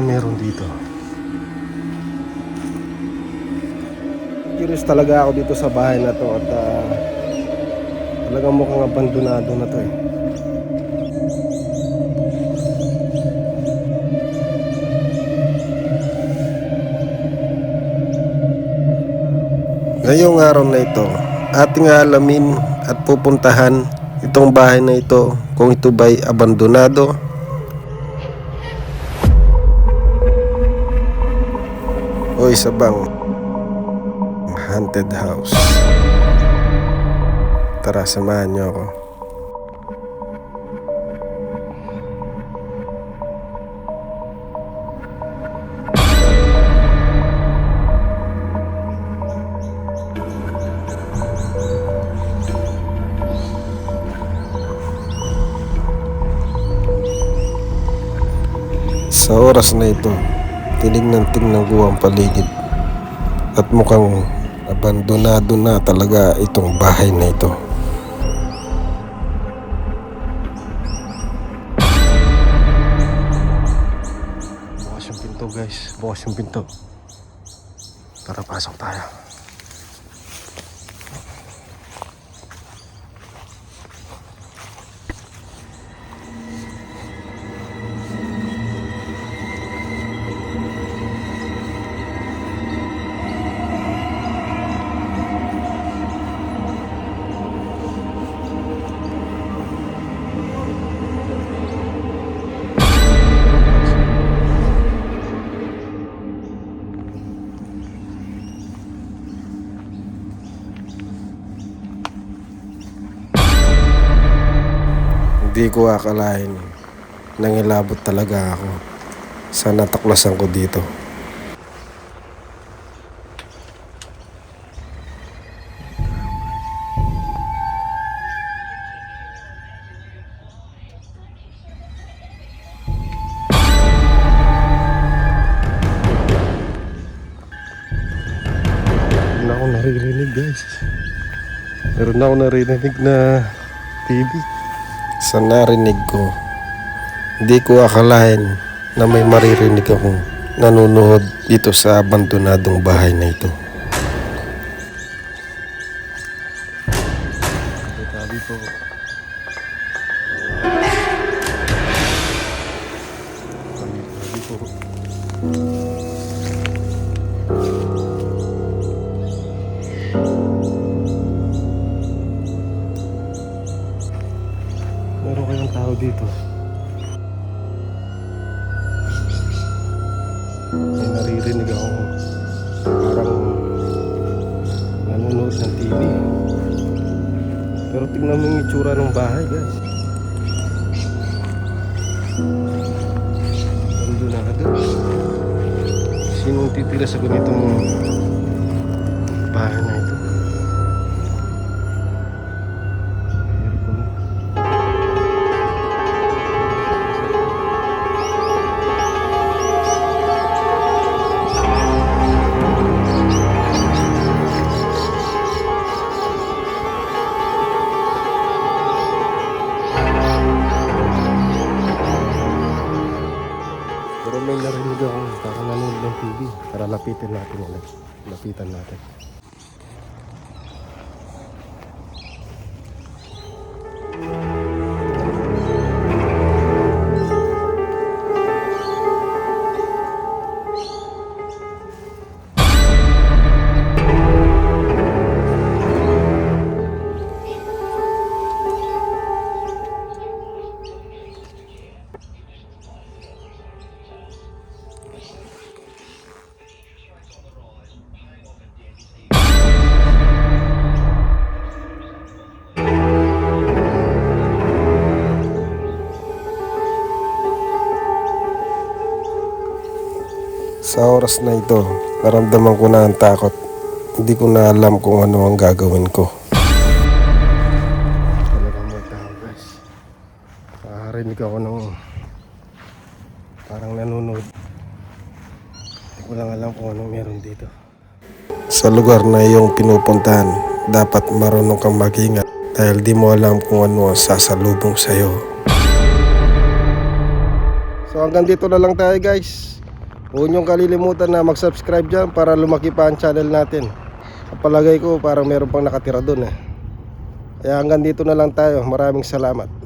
meron dito. Curious talaga ako dito sa bahay na to at talagang mukhang abandonado na to eh. Ngayong araw na ito, ating alamin at pupuntahan itong bahay na ito kung ito ba'y abandonado o isa bang haunted house. Tara, samahan niyo ako. Sa oras na ito, tinignan ko ang paligid at mukhang abandonado na talaga itong bahay na ito. Bukas yung pinto guys, bukas yung pinto. Tara, pasok tayo. Hindi ko akalain nangilabot talaga ako sa natuklasan ko dito. Meron ako naririnig guys. Meron ako naririnig na TV. Sa narinig ko, hindi ko akalain na may maririnig akong nanonood dito sa abandonadong bahay na ito. Meron kayong tao dito. May naririnig ako parang nanonood ng TV. Pero tingnan mo yung itsura ng bahay guys. Abandonado. Sinong titira sa ganitong bahay na ito? Pero may narinig akong parang nanonood ng TV. Tara, lapitin natin ulit. Lapitan natin. Sa oras na ito, naramdaman ko na ang takot. Hindi ko na alam kung ano ang gagawin ko. Talagang may tao guys. Nakarinig ako ng parang nanonood. Hindi ko lang alam kung anong meron dito. Sa lugar na iyong pinupuntahan, dapat marunong kang mag-ingat dahil di mo alam kung ano ang sasalubong sa'yo. So hanggang dito na lang tayo guys. Huwag niyong kalilimutan na mag-subscribe dyan para lumaki pa ang channel natin. Kapalagay ko parang meron pang nakatira dun eh. Kaya hanggang dito na lang tayo. Maraming salamat.